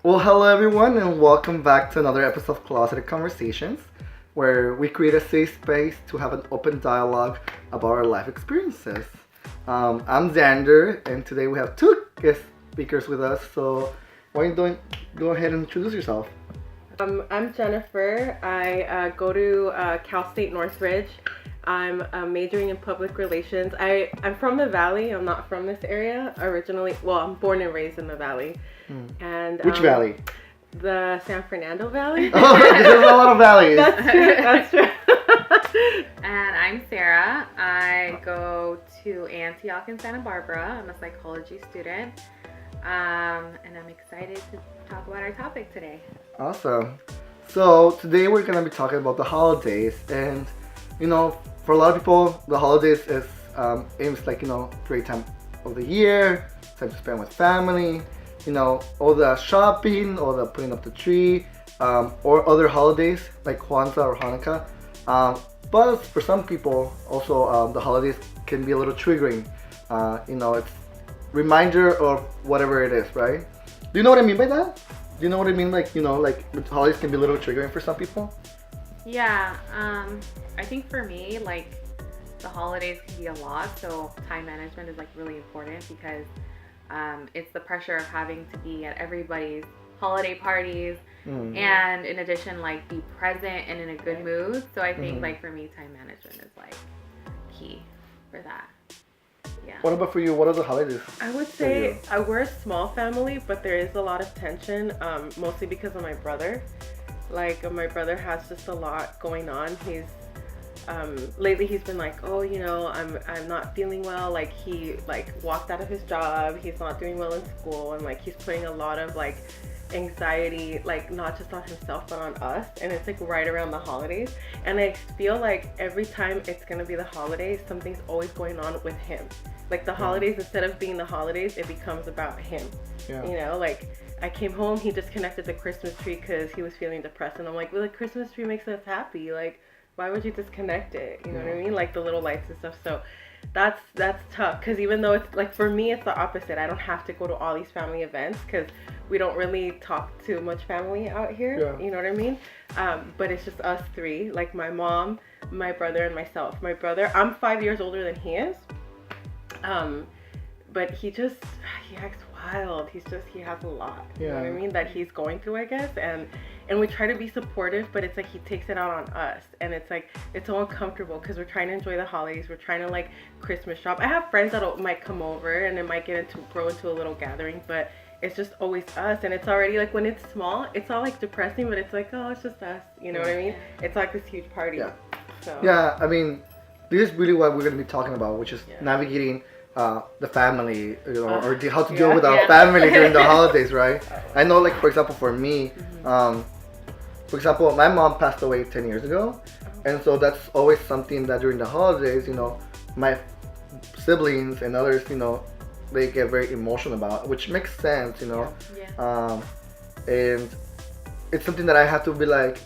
Well, hello everyone, and welcome back to another episode of Closeted Conversations, where we create a safe space to have an open dialogue about our life experiences. I'm Xander, and today we have two guest speakers with us. So, why don't you go ahead and introduce yourself? I'm Jennifer. I go to Cal State Northridge. I'm majoring in public relations. I'm from the Valley. I'm not from this area originally. Well, I'm born and raised in the Valley. And Which valley? The San Fernando Valley. Oh, there's a lot of valleys. That's true. And I'm Sarah. I go to Antioch in Santa Barbara. I'm a psychology student. And I'm excited to talk about our topic today. Awesome. So today we're gonna be talking about the holidays, and for a lot of people, the holidays is aims like great time of the year, time to spend with family. All the shopping, all the putting up the tree, or other holidays like Kwanzaa or Hanukkah. But for some people, also the holidays can be a little triggering. It's reminder of whatever it is, right? Do you know what I mean by that? Do you know what I mean? Like the holidays can be a little triggering for some people. Yeah, I think for me, like, the holidays can be a lot, so time management is like really important because it's the pressure of having to be at everybody's holiday parties, and in addition, like, be present and in a good mood. So I think like for me, time management is like key for that. Yeah. What about for you? What are the holidays? I would say we're a small family, but there is a lot of tension, mostly because of my brother. Like, my brother has just a lot going on. He's lately he's been like, oh, I'm not feeling well. Like, he walked out of his job. He's not doing well in school, and like he's putting a lot of like anxiety, like not just on himself but on us. And it's like right around the holidays, and I feel like every time it's gonna be the holidays, something's always going on with him. Like, the holidays, instead of being the holidays, it becomes about him. Yeah. Like, I came home, he disconnected the Christmas tree because he was feeling depressed, and I'm like, well, the Christmas tree makes us happy. Like, why would you disconnect it? You know what I mean? Like, the little lights and stuff. So that's tough, because even though it's like, for me, it's the opposite. I don't have to go to all these family events because we don't really talk too much family out here. Yeah. You know what I mean? But it's just us three, like my mom, my brother, and myself. My brother, I'm 5 years older than he is. But he acts wild. He has a lot. You know what I mean? That he's going through, I guess. And we try to be supportive, but it's like he takes it out on us. And it's like, it's so uncomfortable because we're trying to enjoy the holidays. We're trying to like Christmas shop. I have friends that might come over and it might grow into a little gathering, but it's just always us. And it's already like, when it's small, it's all like depressing, but it's like, oh, it's just us. You know what I mean? It's like this huge party. Yeah. So. Yeah, I mean, this is really what we're going to be talking about, which is navigating the family, or how to deal with our family during the holidays, right? I know, like, for example, for me, for example, my mom passed away 10 years ago, and so that's always something that during the holidays, my siblings and others, they get very emotional about, which makes sense, and it's something that I have to be like,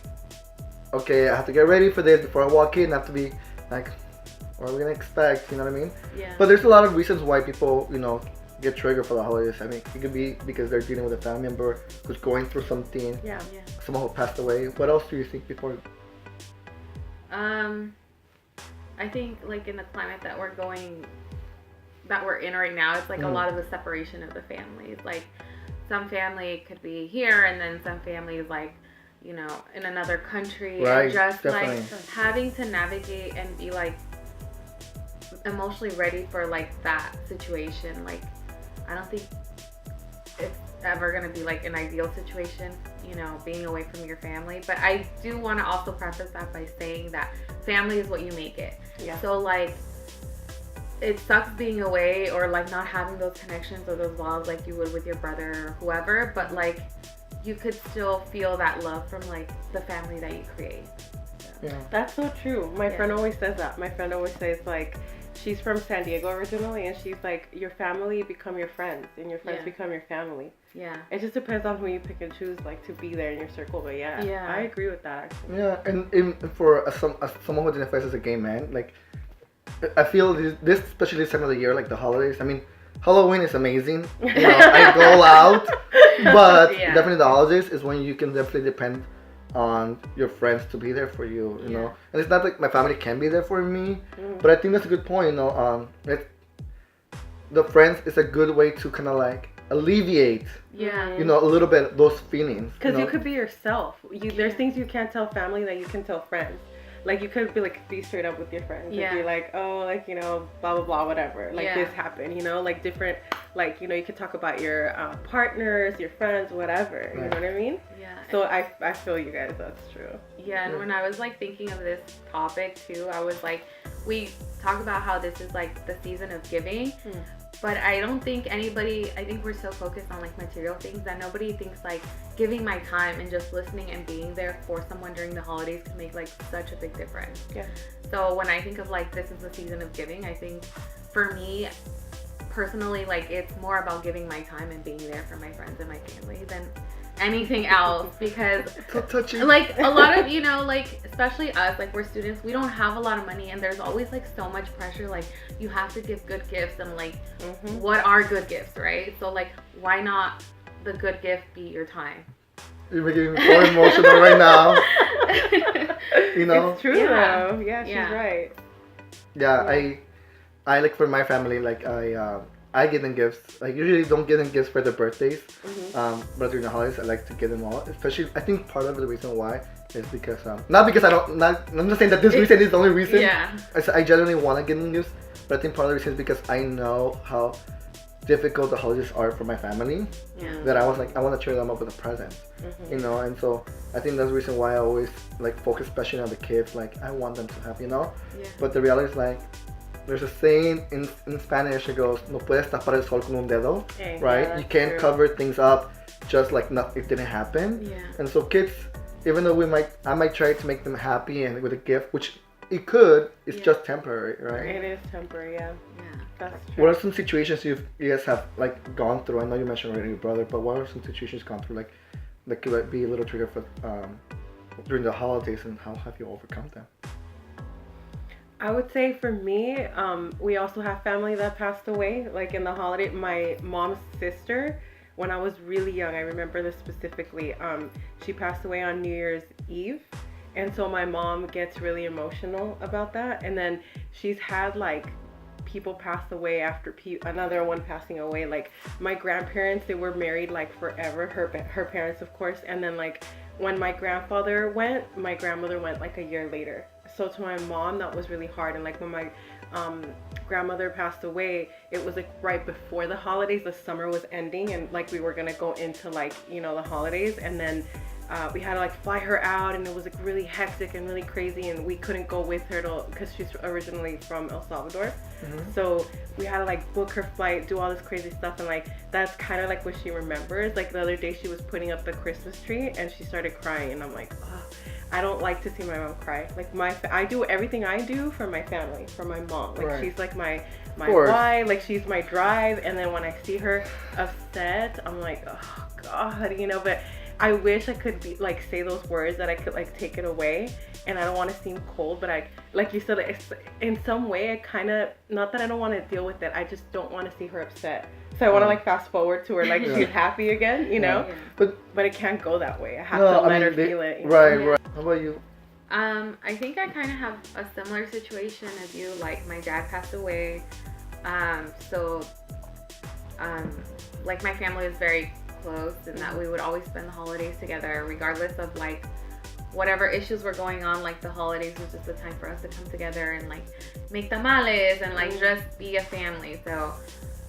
okay, I have to get ready for this before I walk in. I have to be like, what are we gonna expect? You know what I mean? Yeah. But there's a lot of reasons why people, get triggered for the holidays. I mean, it could be because they're dealing with a family member who's going through something. Yeah. Someone who passed away. What else do you think before? I think, like, in the climate that we're in right now, it's like a lot of the separation of the families. Like, some family could be here, and then some families, like, in another country. Right, and just definitely. like having to navigate and be like emotionally ready for like that situation. Like, I don't think it's ever gonna be like an ideal situation, being away from your family. But I do want to also preface that by saying that family is what you make it. Yeah. So, like, it sucks being away or like not having those connections or those bonds like you would with your brother or whoever, but like you could still feel that love from like the family that you create. So. Yeah. That's so true. My friend always says that. My friend always says, like, she's from San Diego originally, and she's like, your family become your friends, and your friends become your family. Yeah. It just depends on who you pick and choose, like, to be there in your circle. But I agree with that, actually. Yeah, and for someone who identifies as a gay man, like, I feel this especially this time of the year, like the holidays. I mean, Halloween is amazing. I go out But Yeah. definitely the holidays is when you can definitely depend on your friends to be there for you, you know. And it's not like my family can be there for me, but I think that's a good point, you know. The friends is a good way to kind of like alleviate, Yeah. you know, a little bit those feelings. Because you you could be yourself. There's things you can't tell family that you can tell friends. Like you could be straight up with your friends and be like, oh, like, you know, blah blah blah, whatever. Like this happened, you know, like different, like, you know, you could talk about your partners, your friends, whatever. You know what I mean? Yeah. So I feel you guys. That's true. Yeah, and when I was like thinking of this topic too, I was like, we talk about how this is like the season of giving. But I don't think I think we're so focused on like material things that nobody thinks like giving my time and just listening and being there for someone during the holidays can make like such a big difference. Yeah. So when I think of like this is the season of giving, I think for me personally, like it's more about giving my time and being there for my friends and my family than anything else, because So touching. like a lot of, you know, like especially us, like we're students, we don't have a lot of money, and there's always like so much pressure, like you have to give good gifts, and like what are good gifts, right? So like why not the good gift be your time? You're making me so emotional right now. You know? It's true though. Yeah, she's right. Yeah, I like for my family, like I give them gifts. I usually don't give them gifts for their birthdays, but during the holidays I like to give them all. Especially, I think part of the reason why is because not because I'm not saying that this reason is the only reason. Yeah. I genuinely want to give them gifts, but I think part of the reason is because I know how difficult the holidays are for my family. Yeah. That I was like, I want to cheer them up with a present, you know. And so I think that's the reason why I always like focus especially on the kids. Like I want them to have, you know. Yeah. But the reality is like, there's a saying in Spanish. It goes, "No puedes tapar el sol con un dedo," right? Yeah, You can't true. cover things up just like it didn't happen. Yeah. And so kids, even though I might try to make them happy and with a gift, which it could, it's just temporary, right? It is temporary. Yeah. Yeah. That's true. What are some situations you guys have like gone through? I know you mentioned already your brother, but what are some situations gone through like that could like, be a little trigger for during the holidays, and how have you overcome them? I would say for me, we also have family that passed away. Like in the holiday, my mom's sister, when I was really young, I remember this specifically. She passed away on New Year's Eve. And so my mom gets really emotional about that. And then she's had like people pass away after another one passing away. Like my grandparents, they were married like forever. Her parents, of course. And then like when my grandfather went, my grandmother went like a year later. So to my mom, that was really hard. And like when my grandmother passed away, it was like right before the holidays. The summer was ending, and like we were gonna go into like, you know, the holidays, and then we had to like fly her out, and it was like really hectic and really crazy, and we couldn't go with her because she's originally from El Salvador. So we had to like book her flight, do all this crazy stuff, and like that's kind of like what she remembers. Like the other day she was putting up the Christmas tree and she started crying, and I'm like, oh, I don't like to see my mom cry. Like I do everything I do for my family, for my mom. Like she's like my why, like she's my drive. And then when I see her upset, I'm like, oh God, you know. But I wish I could be like say those words that I could like take it away. And I don't want to seem cold, but I, like you said, it's, in some way I kind of, not that I don't want to deal with it, I just don't want to see her upset. So I want to like fast forward to her like she's happy again, you know. But it can't go that way. I have to let her feel it. You know? Right. How about you? I think I kind of have a similar situation as you. Like my dad passed away, like my family was very close, and that we would always spend the holidays together, regardless of like whatever issues were going on. Like the holidays was just a time for us to come together and like make tamales and like just be a family. So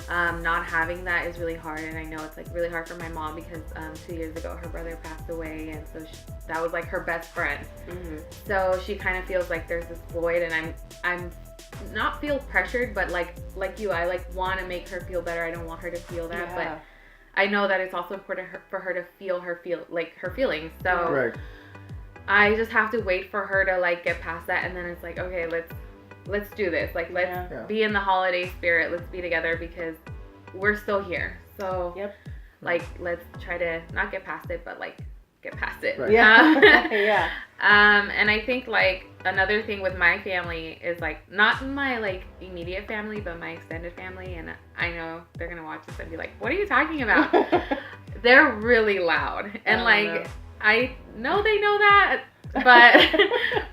not having that is really hard, and I know it's like really hard for my mom because 2 years ago her brother passed away, and so that was like her best friend. So she kind of feels like there's this void, and I'm not feel pressured, but like you, I like want to make her feel better. I don't want her to feel that, but I know that it's also important for her to feel her feelings. So I just have to wait for her to like get past that, and then it's like, okay, let's do this. Like let's be in the holiday spirit. Let's be together because we're still here. So like let's try to not get past it, but like get past it. And I think like another thing with my family is like not my like immediate family, but my extended family. And I know they're gonna watch this and be like, what are you talking about? they're really loud, and know. I know they know that, but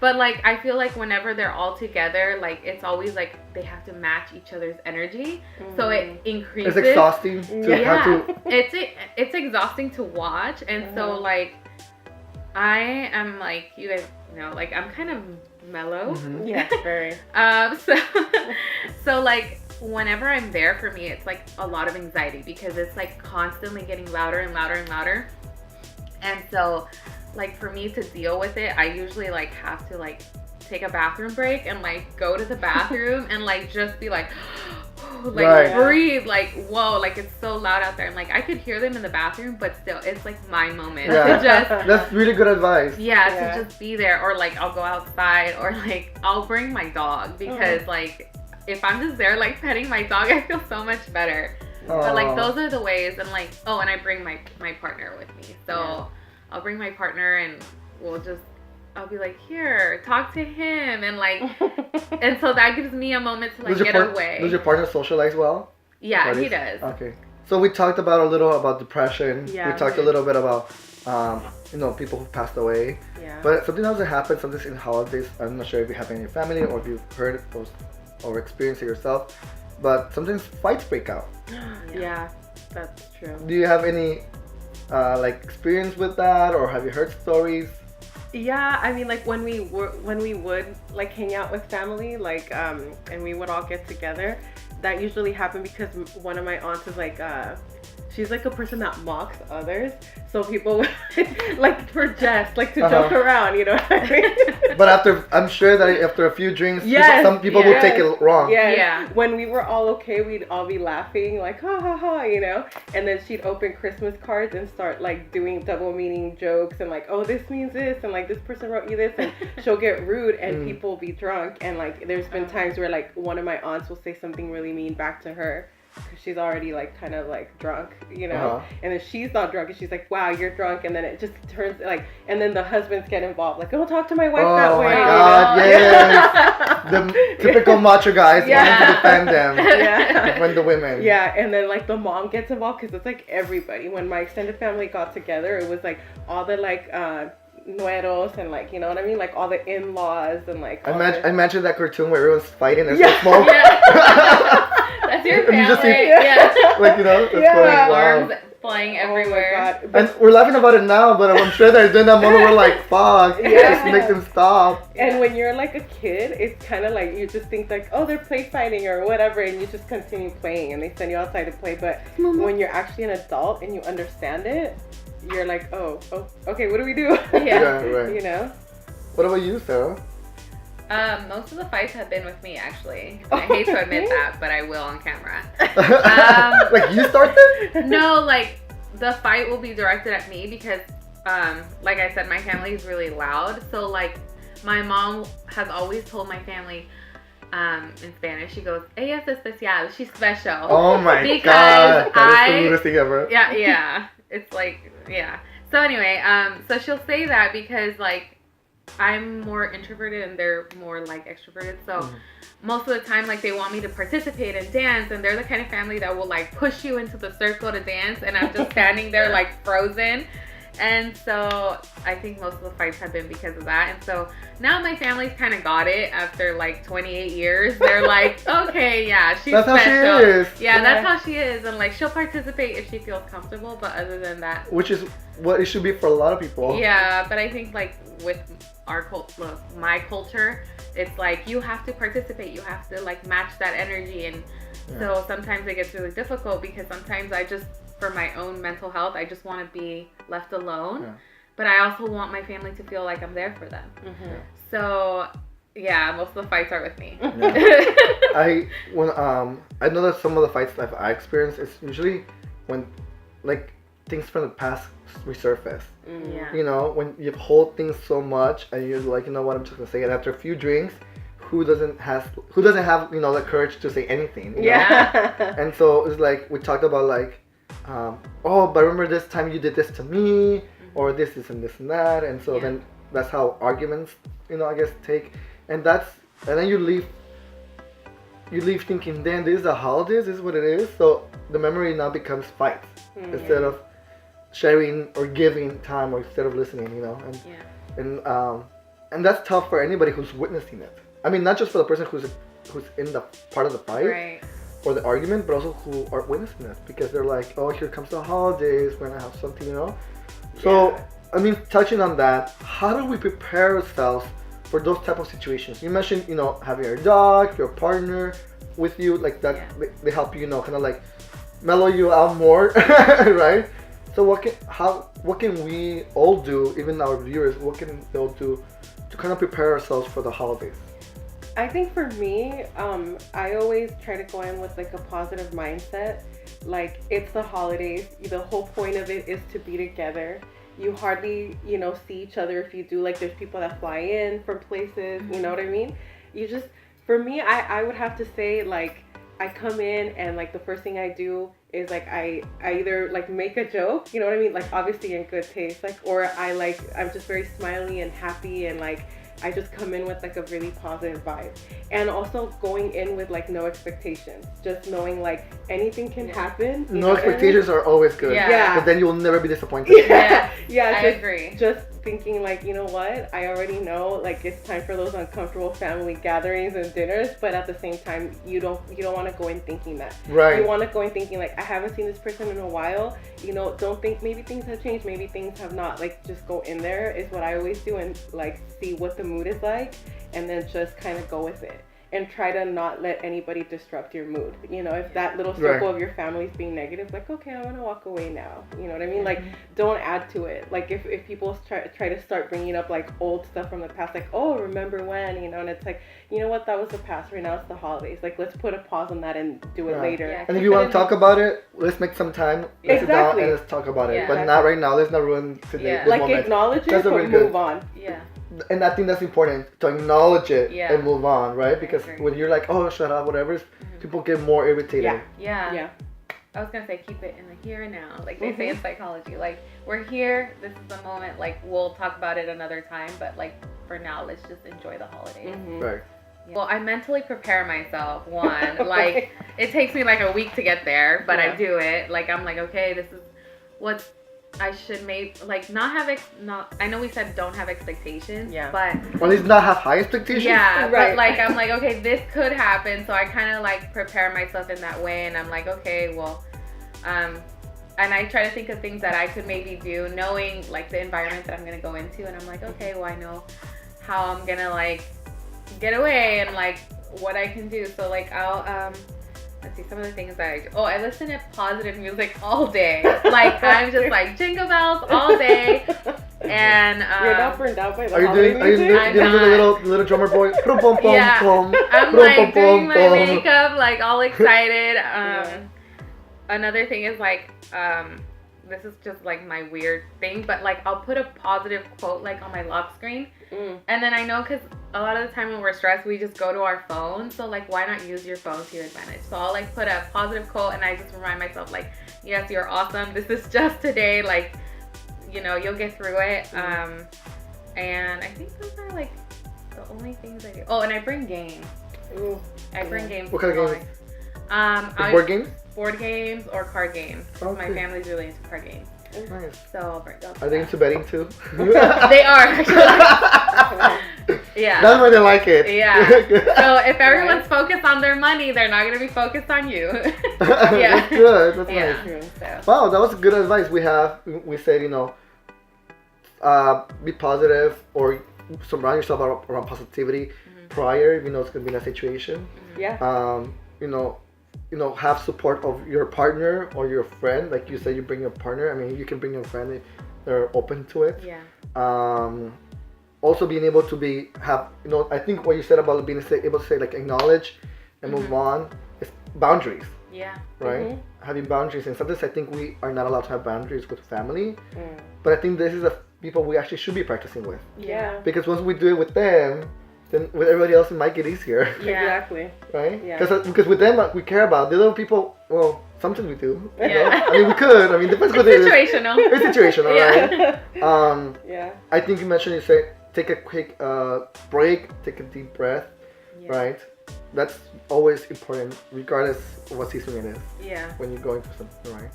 but like I feel like whenever they're all together, like it's always like they have to match each other's energy, so it increases. It's exhausting to have to. It's exhausting to watch, and so like I am like, you guys know, like I'm kind of mellow. Yeah, very. So like whenever I'm there, for me it's like a lot of anxiety because it's like constantly getting louder and louder and louder. And so like for me to deal with it, I usually like have to like take a bathroom break and like go to the bathroom and like just be like like breathe, like whoa, like it's so loud out there, and like I could hear them in the bathroom, but still it's like my moment to just that's really good advice. to just be there, or like I'll go outside, or like I'll bring my dog because like if I'm just there like petting my dog, I feel so much better. But like those are the ways, and like and I bring my partner with me, so I'll bring my partner and I'll be like, here, talk to him, and like, and so that gives me a moment to like get away. Does your partner socialize well? Yeah, he does. Okay, so we talked about a little about depression. Yeah, we talked a little bit about, people who passed away. Yeah. But something else that happens, something in holidays. I'm not sure if you have in your family or if you've heard those or experienced it yourself. But sometimes fights break out. Yeah, that's true. Do you have any like experience with that, or have you heard stories? Yeah, I mean, like when we would like hang out with family, like and we would all get together, that usually happened because one of my aunts is like she's like a person that mocks others, so people would like for jest, like to joke around, you know what I mean? But I'm sure that after a few drinks, some people will take it wrong. Yeah. When we were all okay, we'd all be laughing like ha ha ha, you know. And then she'd open Christmas cards and start like doing double meaning jokes and like, oh, this means this, and like this person wrote you this, and she'll get rude and people will be drunk, and like there's been times where like one of my aunts will say something really mean back to her. Cause she's already like kind of like drunk, you know, and then she's not drunk and she's like, wow, you're drunk, and then it just turns like, and then the husbands get involved, like, don't talk to my wife that way. Oh my God, yes. The typical macho guys wanting to defend them, defend the women. Yeah, and then like the mom gets involved because it's like everybody. When my extended family got together, it was like all the like nueros and like, you know what I mean, like all the in-laws and like. I imagine that cartoon where everyone's fighting and there's smoke. That's your family. You just see, like, you know, arms flying everywhere. Oh my God. And we're laughing about it now, but I'm sure that during that moment we're like, fuck, just make them stop. And when you're like a kid, it's kind of like you just think like, oh, they're play fighting or whatever, and you just continue playing, and they send you outside to play. But when you're actually an adult and you understand it, you're like, oh, okay, what do we do? Right. You know. What about you, Sarah? Most of the fights have been with me, actually. I hate to admit that, but I will on camera. Like you start them? No, like the fight will be directed at me because, like I said, my family is really loud. So like my mom has always told my family in Spanish, she goes, ella es especial, she's special. Oh my God, that is the rudest thing ever. Yeah. It's like, yeah. So anyway, so she'll say that because like, I'm more introverted and they're more like extroverted, so most of the time like they want me to participate and dance, and they're the kind of family that will like push you into the circle to dance, and I'm just standing there like frozen. And so I think most of the fights have been because of that. And so now my family's kind of got it after like 28 years. They're like, okay, yeah, she's that's special. How she is. Yeah, that's how she is. And like she'll participate if she feels comfortable, but other than that, which is what it should be for a lot of people. Yeah, but I think like with my culture, it's like you have to participate, you have to like match that energy, and so sometimes it gets really difficult because sometimes I just, for my own mental health, I just want to be left alone, but I also want my family to feel like I'm there for them. So yeah, most of the fights are with me. I know that some of the fights that I experienced is usually when like things from the past resurface. You know, when you hold things so much and you're like, you know what, I'm just gonna say it. After a few drinks, who doesn't have you know the courage to say anything? You know? And so it's like we talked about like, oh, but remember this time you did this to me, or this and this and that, and so then that's how arguments, you know, I guess take, and then you leave thinking, damn, this is the holidays, this is what it is. So the memory now becomes fights instead of sharing or giving time or instead of listening, you know, and that's tough for anybody who's witnessing it. I mean, not just for the person who's in the part of the fight Right. or the argument, but also who are witnessing it because they're like, oh, here comes the holidays, we're gonna have something, you know. So I mean, touching on that, how do we prepare ourselves for those type of situations? You mentioned, you know, having your dog, your partner with you, like that. They help you, you know, kind of like mellow you out more, right? So what can we all do, even our viewers, what can they all do to kind of prepare ourselves for the holidays? I think for me, I always try to go in with like a positive mindset. Like, it's the holidays. The whole point of it is to be together. You hardly, you know, see each other. If you do, like, there's people that fly in from places, you know what I mean? You just, for me, I would have to say, like, I come in and like the first thing I do is like I either like make a joke, you know what I mean? Like, obviously in good taste, like, or I'm just very smiley and happy, and like I just come in with like a really positive vibe. And also going in with like no expectations, just knowing like anything can happen. No expectations are always good. Yeah. But then you will never be disappointed. Yeah, I agree. Just thinking like, you know what, I already know like it's time for those uncomfortable family gatherings and dinners, but at the same time you don't want to go in thinking that. Right. You want to go in thinking like, I haven't seen this person in a while, you know, don't think maybe things have changed, maybe things have not. Like, just go in there is what I always do, and like see what the mood is like, and then just kind of go with it. And try to not let anybody disrupt your mood. You know, if that little circle of your family is being negative, like, okay, I'm gonna walk away now. You know what I mean? Like, don't add to it. Like, if people try to start bringing up like old stuff from the past, like, oh, remember when, you know, and it's like, you know what, that was the past. Right now it's the holidays. Like, let's put a pause on that and do it later. Yeah. And if you want to talk about it, let's make some time. Let's sit down and let's talk about it. But not right now. Let's not ruin today. Yeah. This Like, moment. acknowledge it, but move on. Yeah. And I think that's important, to acknowledge it Yeah. and move on, right? Because when you're like, oh, shut up, whatever, people get more irritated. Yeah. I was gonna say, keep it in the here and now, like they say in psychology. Like, we're here, this is the moment. Like, we'll talk about it another time, but like for now, let's just enjoy the holidays. Right. Yeah. Well, I mentally prepare myself. One, like, it takes me like a week to get there, but I do it. Like, I'm like, okay, this is what I should make, like, I know we said don't have expectations, but or at least not have high expectations. Yeah, but like, I'm like, okay, this could happen, so I kind of like prepare myself in that way, and I'm like, okay, well, and I try to think of things that I could maybe do, knowing like the environment that I'm gonna go into, and I'm like, okay, well, I know how I'm gonna like get away and like what I can do. So like, I'll let's see, some of the things that I do. Oh, I listen to positive music all day. Like, I'm just like jingle bells all day. And you're not burned out by the Are you doing the little drummer boy? Yeah. I'm like doing my makeup, like all excited. Another thing is like, this is just like my weird thing, but like I'll put a positive quote like on my lock screen, and then I know, because a lot of the time when we're stressed, we just go to our phone. So like, why not use your phone to your advantage? So I'll like put a positive quote, and I just remind myself like, yes, you're awesome. This is just today. Like, you know, you'll get through it. And I think those are like the only things I do. Oh, and I bring games. I bring games. What kind of games? Board games? Board games or card games. Okay. My family's really into card games. Nice. So I'll bring those. Are they into betting too? They are, actually. Yeah. That's why they like it. Yeah. So if everyone's focused on their money, they're not going to be focused on you. That's good. That's nice. So. Wow, that was good advice. We said, you know, be positive or surround yourself around positivity prior, if you know it's going to be in a situation. Yeah. You know, have support of your partner or your friend. Like you said, you bring your partner. I mean, you can bring your friend if they're open to it. Yeah. Also being able to I think what you said about being able to say like acknowledge and move on is boundaries. Yeah. Right? Having boundaries. And sometimes I think we are not allowed to have boundaries with family. But I think this is the people we actually should be practicing with. Yeah. Because once we do it with them, then with everybody else it might get easier. Yeah. Exactly. Right? Yeah. Because with them we care about. The other people, well, sometimes we do. Yeah. You know? I mean, we could. I mean, depends what it is. Situational. It's situational, right? Yeah. I think you mentioned, you said, take a quick break, take a deep breath, right? That's always important, regardless of what season it is. Yeah. When you're going for something, right?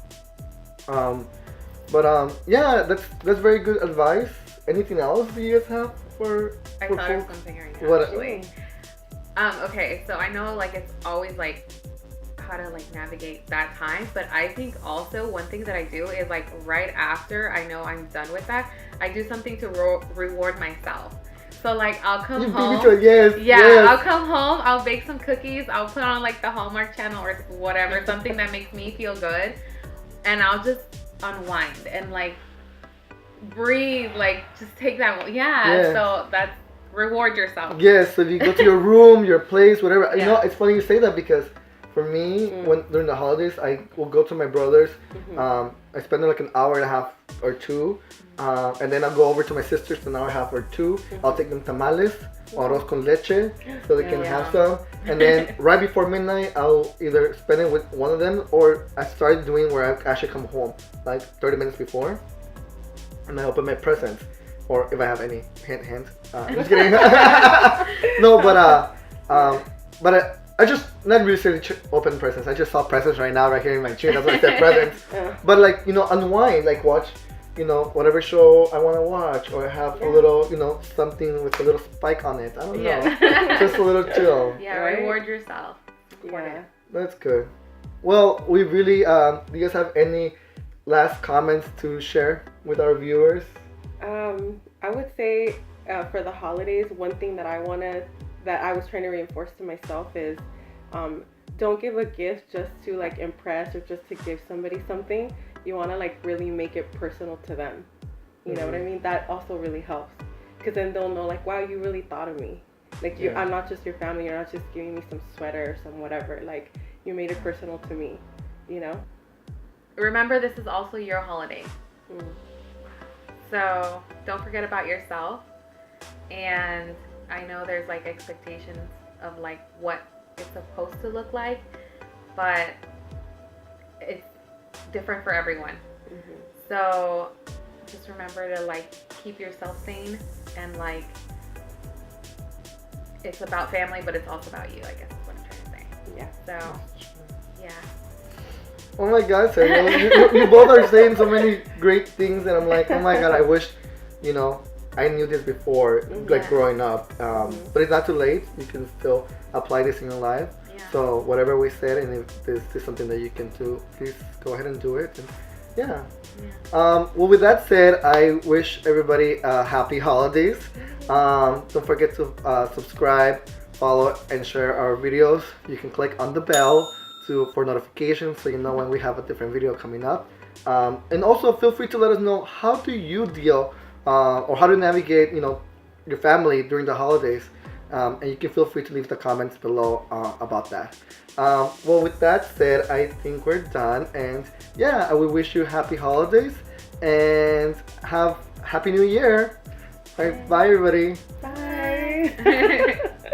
But yeah, that's very good advice. Anything else do you guys have for I thought of something right now. What? Actually. Okay, so I know like it's always like how to like navigate that time, but I think also one thing that I do is like right after I know I'm done with that, I do something to reward myself. So like I'll come home. I'll come home. I'll bake some cookies. I'll put on like the Hallmark Channel or whatever, something that makes me feel good, and I'll just unwind and like breathe. Like just take that. Yeah. So that's reward yourself. Yes. So you go to your room, your place, whatever. Yeah. You know, it's funny you say that because for me, when during the holidays, I will go to my brother's. I spend like an hour and a half or two. And then I'll go over to my sister's an hour and a half or two. I'll take them tamales or arroz con leche so they can have some. And then right before midnight, I'll either spend it with one of them or I started doing where I actually come home like 30 minutes before and I open my presents. Or if I have any, hint. I'm just kidding. No, but I just not really open presents. I just saw presents right now, right here in my chin. That's why I said presents. But like, you know, unwind, like watch, you know, whatever show I want to watch, or have a little, you know, something with a little spike on it. I don't know. Just a little chill. Yeah, reward yourself. Yeah. That's good. Well, we really, do you guys have any last comments to share with our viewers? I would say for the holidays, one thing that I was trying to reinforce to myself is don't give a gift just to like impress or just to give somebody something. You want to like really make it personal to them. You know what I mean? That also really helps because then they'll know like, wow, you really thought of me. Like I'm not just your family. You're not just giving me some sweater or some whatever. Like you made it personal to me. You know. Remember, this is also your holiday. So don't forget about yourself. And I know there's like expectations of like what it's supposed to look like, but it's different for everyone. So just remember to like keep yourself sane and like it's about family, but it's also about you, I guess is what I'm trying to say. Yeah. So yeah. Oh my God, Sarah, you both are saying so many great things, and I'm like, oh my God, I wish, you know, I knew this before, like growing up. But it's not too late. You can still apply this in your life. Yeah. So whatever we said, and if this is something that you can do, please go ahead and do it. And well, with that said, I wish everybody happy holidays. Don't forget to subscribe, follow, and share our videos. You can click on the bell for notifications so you know when we have a different video coming up. And also feel free to let us know how do you deal or how to navigate, you know, your family during the holidays. And you can feel free to leave the comments below about that. Well, with that said, I think we're done. And yeah, we wish you happy holidays and have Happy New Year. Bye everybody. Bye.